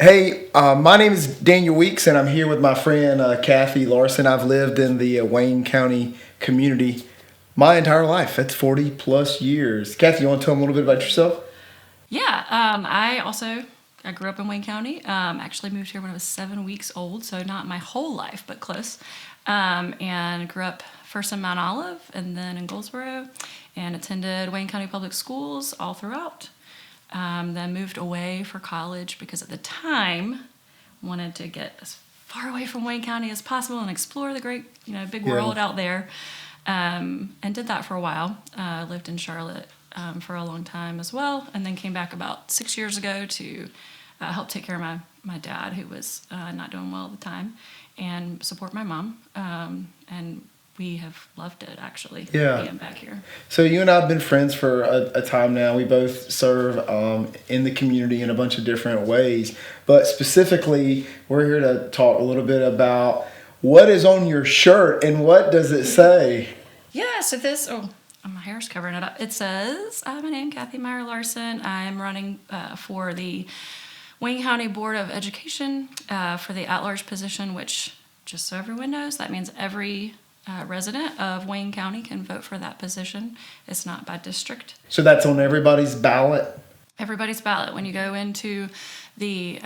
Hey, my name is Daniel Weeks, and I'm here with my friend Kathy Larson. I've lived in the Wayne County community my entire life. That's 40 plus years. Kathy, you want to tell them a little bit about yourself? Yeah, I grew up in Wayne County. Actually moved here when I was 7 weeks old, so not my whole life, but close. And grew up first in Mount Olive and then in Goldsboro, and attended Wayne County Public Schools all throughout. Then moved away for college because at the time wanted to get as far away from Wayne County as possible and explore the great, big Yeah. world out there. And did that for a while. Lived in Charlotte for a long time as well, and then came back about 6 years ago to help take care of my dad, who was not doing well at the time, and support my mom. And we have loved it, actually, Yeah. being back here. So you and I have been friends for a time now. We both serve in the community in a bunch of different ways. But specifically, we're here to talk a little bit about what is on your shirt and what does it say? Yeah, so my hair's covering it up. It says, my name, Kathy Meyer Larson. I'm running for the Wayne County Board of Education for the at-large position, which, just so everyone knows, that means every resident of Wayne County can vote for that position. It's not by district. So that's on everybody's ballot? Everybody's ballot. When you go into the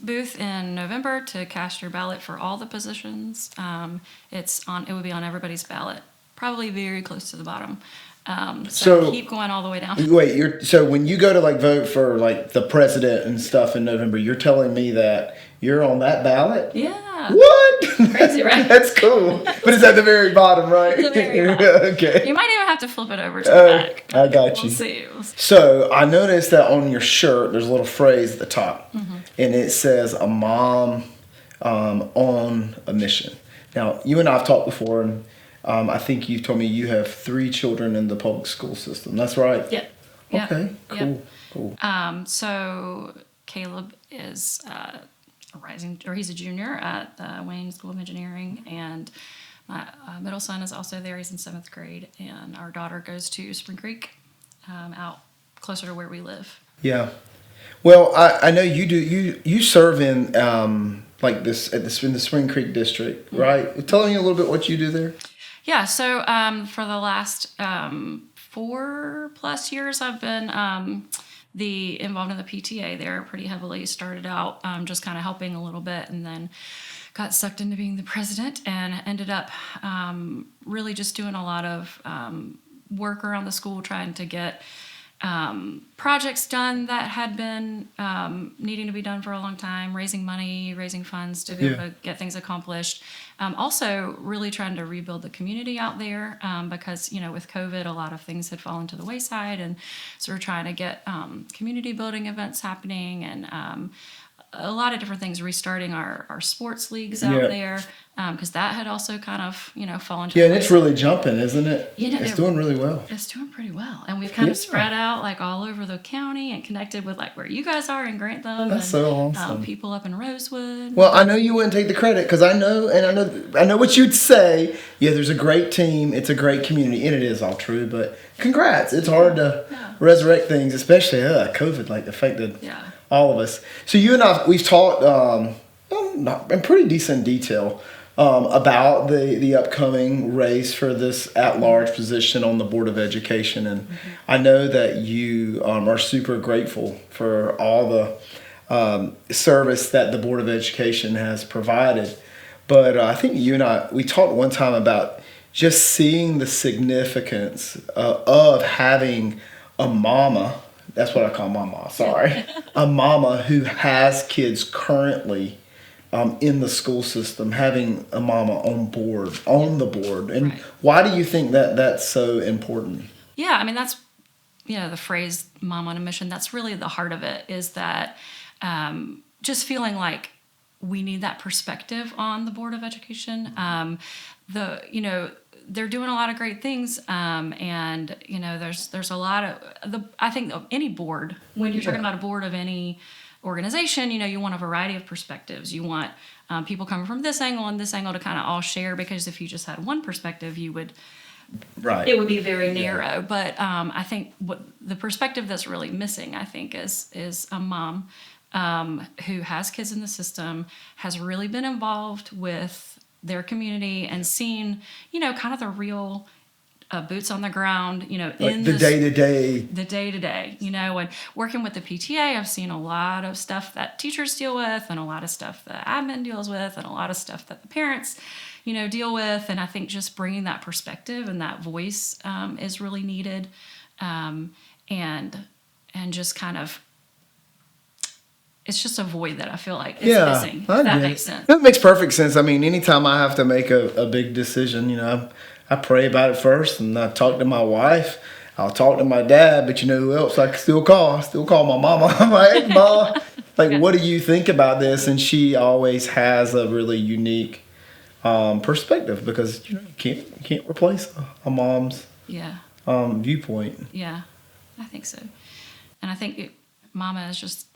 booth in November to cast your ballot for all the positions, it would be on everybody's ballot, probably very close to the bottom. So keep going all the way down. Wait, so when you go to vote for the president and stuff in November, you're telling me that you're on that ballot? Yeah. What? Crazy, right? That's cool. But it's at the very bottom, right? The very bottom. Okay. You might even have to flip it over to the back. I got you. We'll see. So I noticed that on your shirt, there's a little phrase at the top, Mm-hmm. and it says "a mom on a mission." Now, you and I have talked before, and I think you told me you have 3 children in the public school system. That's right. Yep. Okay. Yep. Cool. So Caleb is he's a junior at the Wayne School of Engineering, and my middle son is also there. He's in 7th grade, and our daughter goes to Spring Creek, out closer to where we live. Yeah. Well, I know you do. You serve in this in the Spring Creek district, right? Tell me a little bit what you do there. Yeah, so for the last 4+ years, I've been involved in the PTA there pretty heavily. Started out just kind of helping a little bit, and then got sucked into being the president, and ended up really just doing a lot of work around the school, trying to get projects done that had been needing to be done for a long time, raising money, raising funds to be able to get things accomplished. Also really trying to rebuild the community out there, because, with COVID, a lot of things had fallen to the wayside, and so we're trying to get community building events happening, and a lot of different things, restarting our sports leagues out there, because that had also kind of, fallen to the And it's wayside. really jumping, isn't it? It's doing really well. It's doing pretty well, and we've kind of spread out all over the county and connected with where you guys are in Grantham. That's and, so awesome. People up in Rosewood. Well, I know you wouldn't take the credit because I know what you'd say. Yeah, there's a great team. It's a great community, and it is all true. But congrats! It's hard to resurrect things, especially COVID affected all of us. So you and we've talked in pretty decent detail about the upcoming race for this at-large position on the Board of Education, and I know that you are super grateful for all the service that the Board of Education has provided. But I think you and we talked one time about just seeing the significance of having a mama. That's what I call mama, sorry. A mama who has kids currently in the school system, having a mama on the board. And why do you think that that's so important? Yeah, I mean, that's, the phrase "mom on a mission," that's really the heart of it, is that just feeling like we need that perspective on the Board of Education. They're doing a lot of great things, and there's a lot of I think of any board, when you're talking about a board of any organization, you want a variety of perspectives. You want people coming from this angle and this angle to kind of all share, because if you just had one perspective, it would be very narrow. But I think what the perspective that's really missing, I think, is a mom who has kids in the system, has really been involved with their community and seen, kind of the real boots on the ground, Like in the day to day. the day to day, and working with the PTA, I've seen a lot of stuff that teachers deal with, and a lot of stuff that admin deals with, and a lot of stuff that the parents, deal with. And I think just bringing that perspective and that voice is really needed, and just kind of, it's just a void that I feel like is missing. If that makes sense. That makes perfect sense. I mean, anytime I have to make a big decision, I pray about it first, and I talk to my wife. I'll talk to my dad, but who else I can still call? I still call my mama. I'm like, hey, Ma, what do you think about this? And she always has a really unique perspective, because you can't replace a mom's viewpoint. Yeah, I think so. And I think mama is just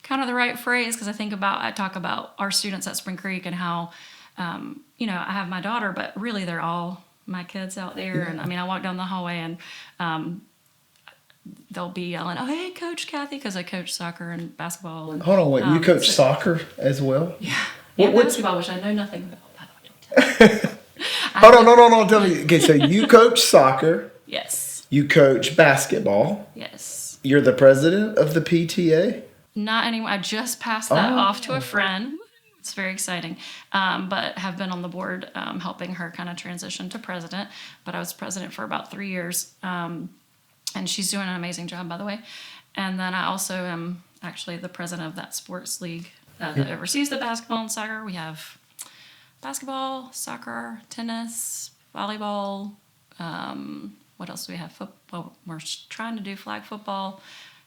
kind of the right phrase, because I talk about our students at Spring Creek and how, I have my daughter, but really they're all my kids out there. And I walk down the hallway and they'll be yelling, "Oh, hey, Coach Kathy," because I coach soccer and basketball. And, hold on, wait, you coach soccer as well? Yeah. Basketball, which I know nothing about. Hold on, no, tell me. Okay, so you coach soccer. Yes. You coach basketball. Yes. You're the president of the PTA? Not anymore. I just passed that off to a friend. It's very exciting. But have been on the board helping her kind of transition to president. But I was president for about 3 years. And she's doing an amazing job, by the way. And then I also am actually the president of that sports league that oversees the basketball and soccer. We have basketball, soccer, tennis, volleyball. What else do we have? Football. We're trying to do flag football,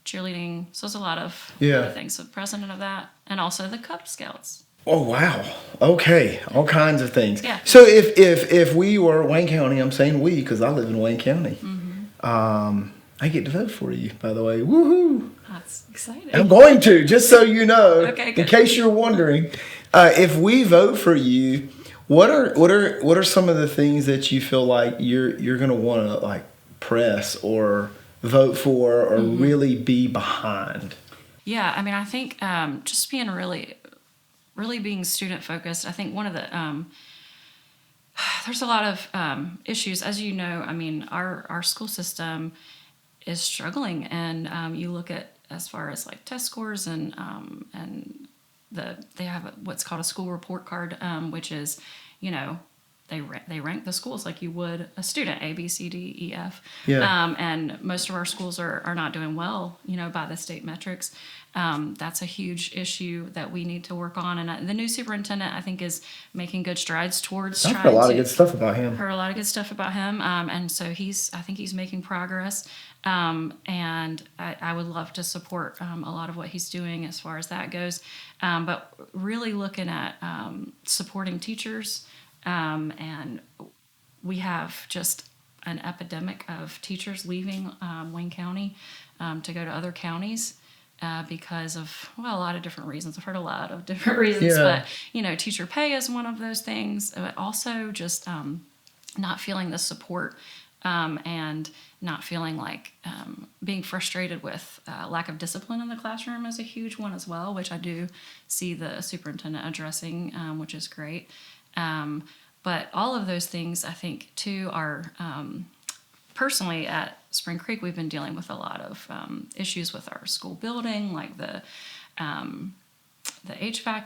cheerleading. So there's a lot of other things. So president of that, and also the Cub Scouts. Oh wow! Okay, all kinds of things. Yeah. So if we were Wayne County, I'm saying we because I live in Wayne County. Mm-hmm. I get to vote for you, by the way. Woohoo! That's exciting. I'm going to, just so you know, Okay, good. in case you're wondering. If we vote for you, what are some of the things that you feel like you're gonna want to press or vote for or really be behind? Yeah, I think just being really being student focused. I think one of the there's a lot of issues, as you know. Our school system is struggling, and you look at as far as test scores and they have what's called a school report card, which is, they rank the schools like you would a student, A, B, C, D, E, F. Yeah. And most of our schools are not doing well, by the state metrics. That's a huge issue that we need to work on. And the new superintendent, I think, is making good strides towards I've heard a lot of good stuff about him. And so I think he's making progress. And I would love to support a lot of what he's doing as far as that goes. But really looking at supporting teachers. And we have just an epidemic of teachers leaving Wayne County to go to other counties because of, a lot of different reasons. I've heard a lot of different reasons, but, teacher pay is one of those things, but also just not feeling the support and not feeling like being frustrated with lack of discipline in the classroom is a huge one as well, which I do see the superintendent addressing, which is great. But all of those things, I think, too, are personally at Spring Creek, we've been dealing with a lot of issues with our school building, like the HVAC,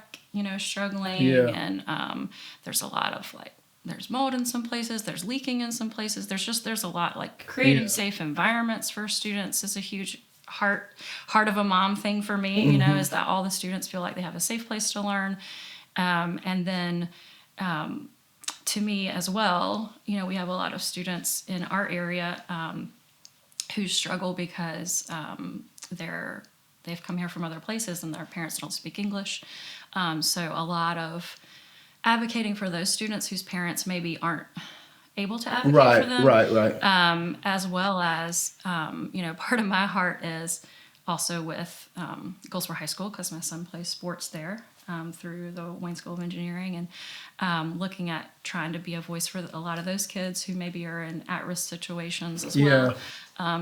struggling, and there's a lot of there's mold in some places, there's leaking in some places. There's a lot creating safe environments for students is a huge heart of a mom thing for me. Is that all the students feel like they have a safe place to learn, and then. To me as well, we have a lot of students in our area who struggle because they've come here from other places and their parents don't speak English. So a lot of advocating for those students whose parents maybe aren't able to advocate for them. Right. As well as, part of my heart is also with Goldsboro High School because my son plays sports there. Through the Wayne School of Engineering, and looking at trying to be a voice for a lot of those kids who maybe are in at-risk situations as well,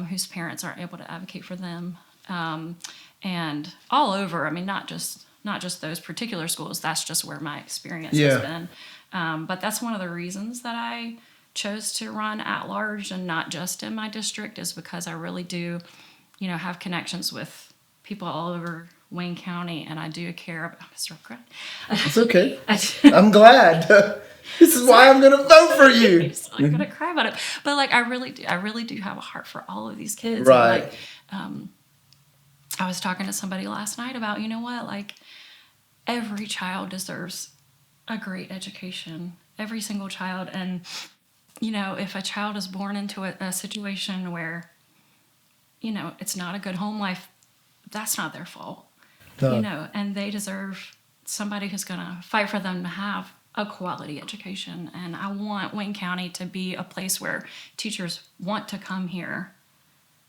whose parents aren't able to advocate for them. and all over. I mean, not just those particular schools. That's just where my experience Yeah. has been. But that's one of the reasons that I chose to run at large and not just in my district, is because I really do, have connections with people all over Wayne County, and I do care about. I'm start crying. It's okay. I'm glad. This is why I'm gonna vote for you. I'm gonna cry about it, but like I really do have a heart for all of these kids. Right. And, like, I was talking to somebody last night about, like every child deserves a great education, every single child, and if a child is born into a situation where it's not a good home life, that's not their fault. No. And they deserve somebody who's going to fight for them to have a quality education. And I want Wayne County to be a place where teachers want to come here,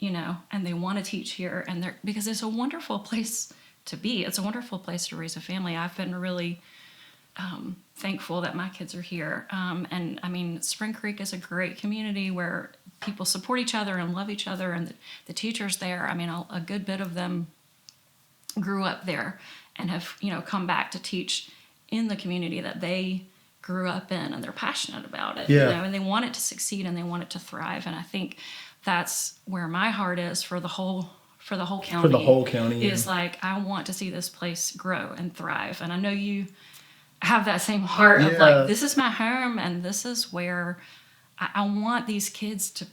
and they want to teach here, and because it's a wonderful place to be. It's a wonderful place to raise a family. I've been really thankful that my kids are here. And I mean, Spring Creek is a great community where people support each other and love each other, and the teachers there, I mean, a good bit of them grew up there and have, come back to teach in the community that they grew up in, and they're passionate about it, Yeah. and they want it to succeed and they want it to thrive. And I think that's where my heart is for the whole county. For the whole county, yeah. Is like, I want to see this place grow and thrive. And I know you have that same heart of Yeah. like, this is my home, and this is where I want these kids to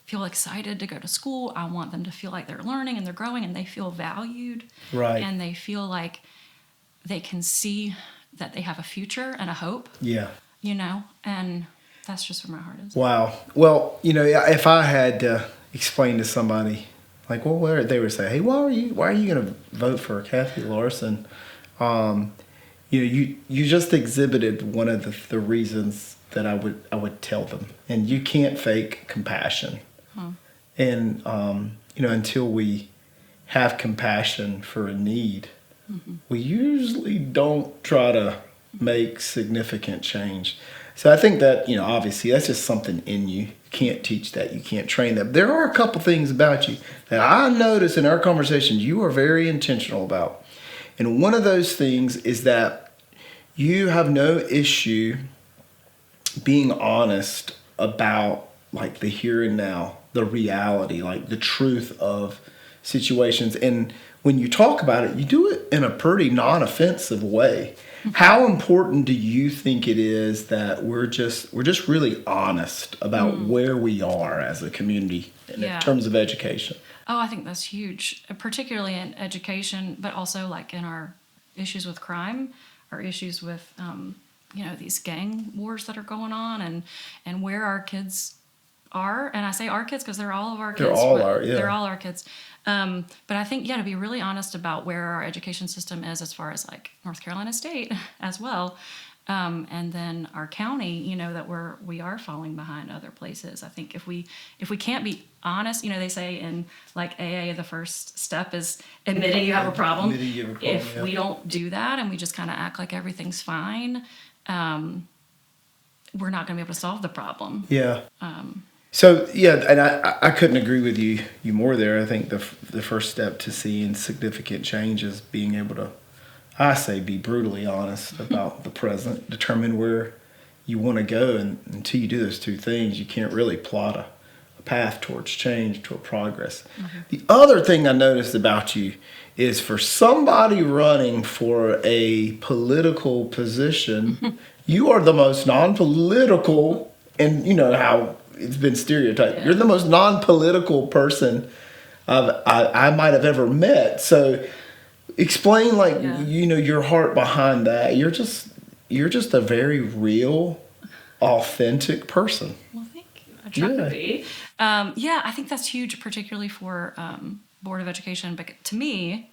feel excited to go to school. I want them to feel like they're learning and they're growing and they feel valued. Right. And they feel like they can see that they have a future and a hope. Yeah. And that's just where my heart is. Wow. Well, if I had to explain to somebody, like, well, they would say, hey, why are you going to vote for Kathy Larson? You just exhibited one of the reasons that I would tell them. And you can't fake compassion. And until we have compassion for a need, we usually don't try to make significant change. So I think that, obviously that's just something in you. You can't teach that. You can't train that. But there are a couple things about you that I notice in our conversations you are very intentional about. And one of those things is that you have no issue being honest about like the here and now, the reality, like the truth of situations. And when you talk about it, you do it in a pretty non-offensive way. How important do you think it is that we're just really honest about where we are as a community in terms of education? Oh, I think that's huge, particularly in education, but also like in our issues with crime, our issues with these gang wars that are going on, and where our kids are. And I say our kids because they're all of our kids. They're all our kids. But I think, to be really honest about where our education system is as far as like North Carolina State as well. And then our county, that we are falling behind other places. I think if we can't be honest, they say in like AA, the first step is admitting you have a problem. If we don't do that and we just kind of act like everything's fine, we're not going to be able to solve the problem. Yeah. So and I couldn't agree with you more there. I think the first step to seeing significant change is being able to, I say, be brutally honest about the present, determine where you want to go, and until you do those two things, you can't really plot a path towards change, toward progress. The other thing I noticed about you is for somebody running for a political position, you are the most non-political, and you know how it's been stereotyped. Yeah. You're the most non-political person I might have ever met. So explain your heart behind that. You're just a very real, authentic person. Well, thank you. I try to be. I think that's huge, particularly for Board of Education. But to me,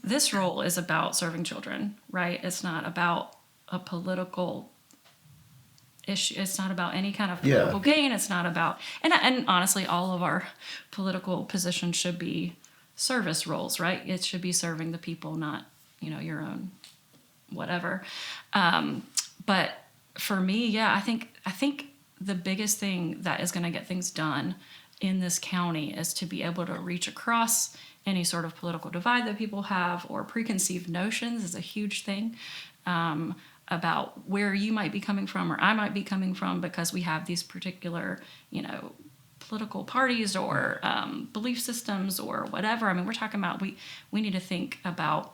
this role is about serving children, right? It's not about a political issue. It's not about any kind of political gain. It's not about, and honestly, all of our political positions should be service roles, right? It should be serving the people, not, your own whatever. But for me, I think the biggest thing that is going to get things done in this county is to be able to reach across any sort of political divide that people have, or preconceived notions is a huge thing, about where you might be coming from or I might be coming from, because we have these particular, political parties or belief systems or whatever. I mean, we're talking about we need to think about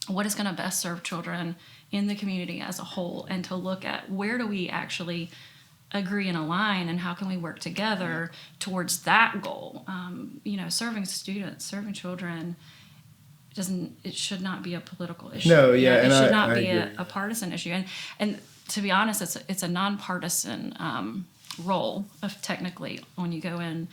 what is going to best serve children in the community as a whole, and to look at where do we actually agree and align, and how can we work together towards that goal. Serving students, serving children, it should not be a political issue. No, yeah, it and should I not be agree. a partisan issue. And to be honest, it's a nonpartisan role of technically when you go in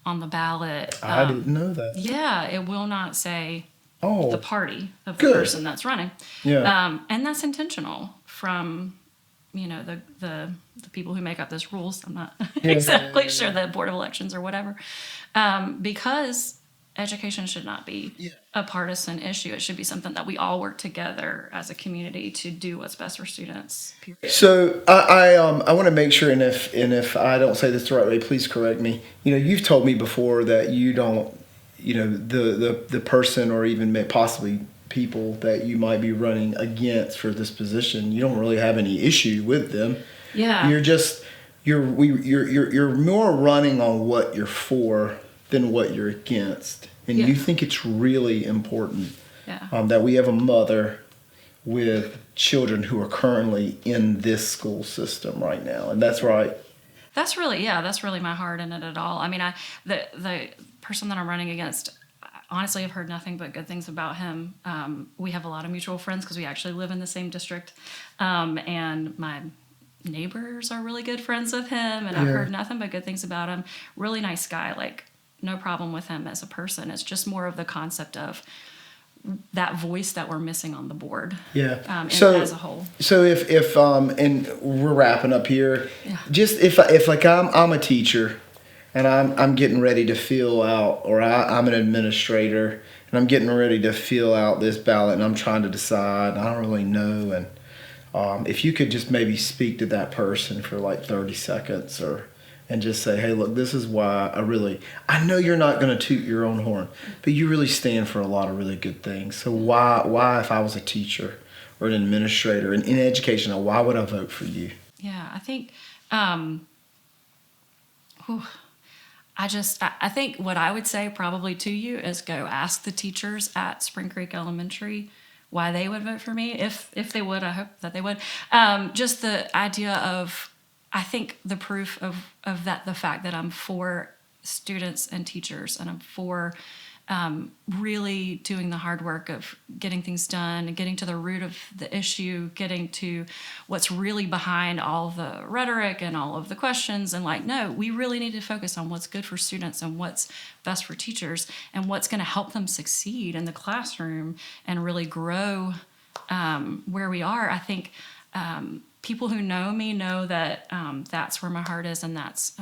on the ballot. I didn't know that. Yeah, it will not say Oh, the party of the good. person that's running. Yeah. And that's intentional from the people who make up those rules. I'm not exactly sure, the Board of Elections or whatever, because education should not be a partisan issue. It should be something that we all work together as a community to do what's best for students. Period. So I want to make sure, and if I don't say this the right way, please correct me. You've told me before that you don't, the person or even possibly people that you might be running against for this position, you don't really have any issue with them. Yeah. You're more running on what you're for than what you're against, and you think it's really important that we have a mother with children who are currently in this school system right now, and that's right. That's really my heart in it at all. I mean, the person that I'm running against, honestly, I've heard nothing but good things about him. We have a lot of mutual friends because we actually live in the same district, and my neighbors are really good friends with him, and I've heard nothing but good things about him. Really nice guy, like no problem with him as a person. It's just more of the concept of that voice that we're missing on the board. Yeah. As a whole. So if and we're wrapping up here. Yeah. Just if like I'm a teacher, and I'm getting ready to fill out, or I'm an administrator, and I'm getting ready to fill out this ballot, and I'm trying to decide. I don't really know, and if you could just maybe speak to that person for like 30 seconds, and just say, hey, look, this is why I know you're not going to toot your own horn, but you really stand for a lot of really good things. So why if I was a teacher or an administrator in education, why would I vote for you? Yeah, I think, I think what I would say probably to you is go ask the teachers at Spring Creek Elementary why they would vote for me. If they would, I hope that they would. Just the idea of, I think the proof of that, the fact that I'm for students and teachers, and I'm for really doing the hard work of getting things done and getting to the root of the issue, getting to what's really behind all the rhetoric and all of the questions. And no, we really need to focus on what's good for students and what's best for teachers and what's going to help them succeed in the classroom and really grow where we are. I think people who know me know that that's where my heart is, and that's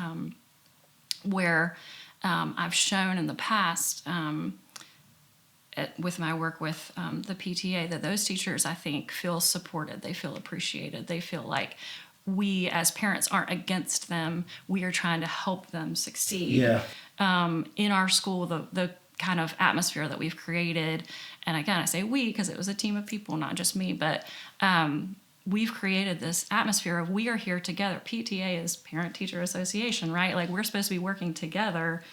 where I've shown in the past with my work with the PTA that those teachers, I think, feel supported. They feel appreciated. They feel like we as parents aren't against them. We are trying to help them succeed. In our school, the kind of atmosphere that we've created, and again, I say we because it was a team of people, not just me, but we've created this atmosphere of we are here together. PTA is Parent Teacher Association, right? We're supposed to be working together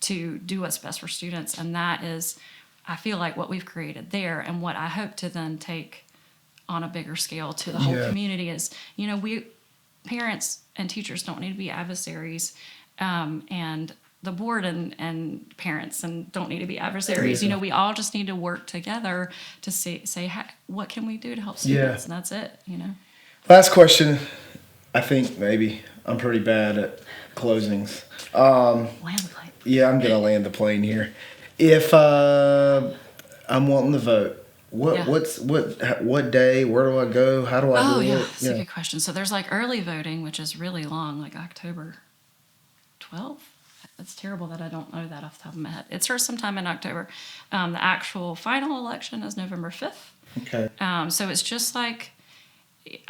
to do what's best for students. And that is, I feel like, what we've created there, and what I hope to then take on a bigger scale to the whole community is, we parents and teachers don't need to be adversaries, and the board and parents and don't need to be adversaries. We all just need to work together to say what can we do to help students, and that's it. Last question. I think maybe I'm pretty bad at closings. Land the plane. Yeah, I'm gonna land the plane here. If I'm wanting to vote, what day? Where do I go? How do I do it? That's a good question. So there's early voting, which is really long, October 12th. It's terrible that I don't know that off the top of my head. It starts sometime in October. The actual final election is November 5th. Okay. So it's just I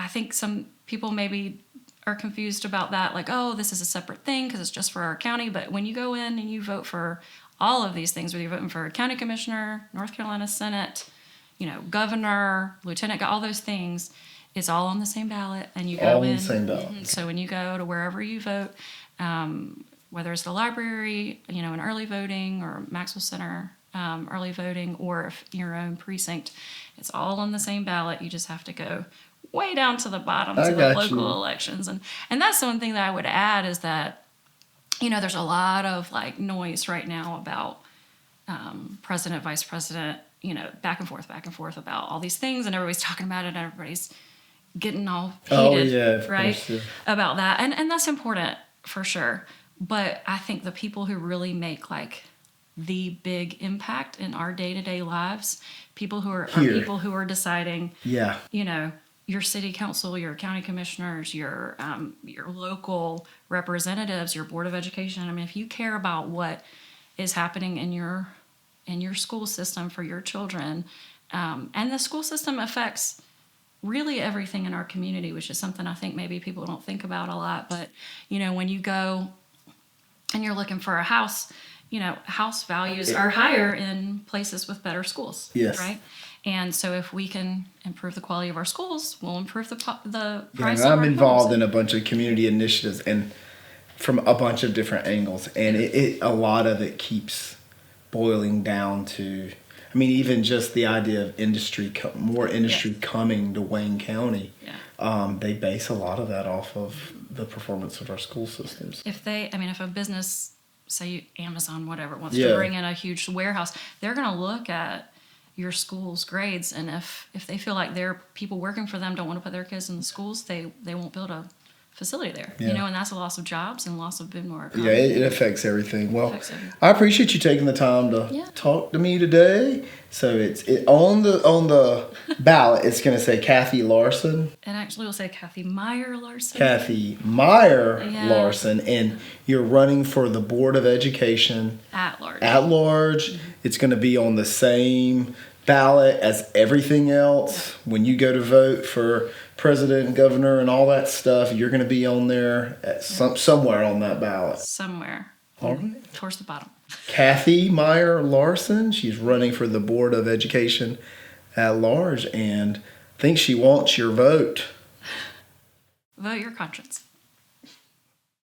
think some people maybe are confused about that, like, oh, this is a separate thing because it's just for our county. But when you go in and you vote for all of these things, whether you're voting for a county commissioner, North Carolina Senate, governor, lieutenant, all those things, it's all on the same ballot, and you go All on in. the same ballot. So when you go to wherever you vote, whether it's the library, in early voting, or Maxwell Center early voting, or if your own precinct, it's all on the same ballot. You just have to go way down to the bottom to the local elections, and that's the one thing that I would add is that there's a lot of like noise right now about president, vice president, back and forth about all these things, and everybody's talking about it, and everybody's getting all heated, right, about that, and that's important for sure. But I think the people who really make like the big impact in our day-to-day lives, people who are people who are deciding, your city council, your county commissioners, your local representatives, your board of education. I mean, if you care about what is happening in your school system for your children, and the school system affects really everything in our community, which is something I think maybe people don't think about a lot. But when you go and you're looking for a house, house values are higher in places with better schools. Yes. Right. And so if we can improve the quality of our schools, we'll improve the price of our I'm involved homes. in a bunch of community initiatives and from a bunch of different angles. And a lot of it keeps boiling down to, even just the idea of more industry coming to Wayne County. Yeah. They base a lot of that off of the performance of our school systems. If a business, say Amazon, whatever, wants to bring in a huge warehouse, they're going to look at your school's grades, and if they feel like their people working for them don't want to put their kids in the schools, they won't build a facility there. And that's a loss of jobs and loss of more economy. Yeah, it affects everything. Well, I appreciate you taking the time to talk to me today. So it's on the ballot. It's going to say Kathy Larson. And actually, we'll say Kathy Meyer Larson. Kathy Meyer Larson, and you're running for the Board of Education at large. Mm-hmm. It's going to be on the same ballot as everything else. When you go to vote for president and governor and all that stuff, you're going to be on there at somewhere on that ballot. Somewhere. All right. Towards the bottom. Kathy Meyer Larson. She's running for the Board of Education at large and thinks she wants your vote. Vote your conscience.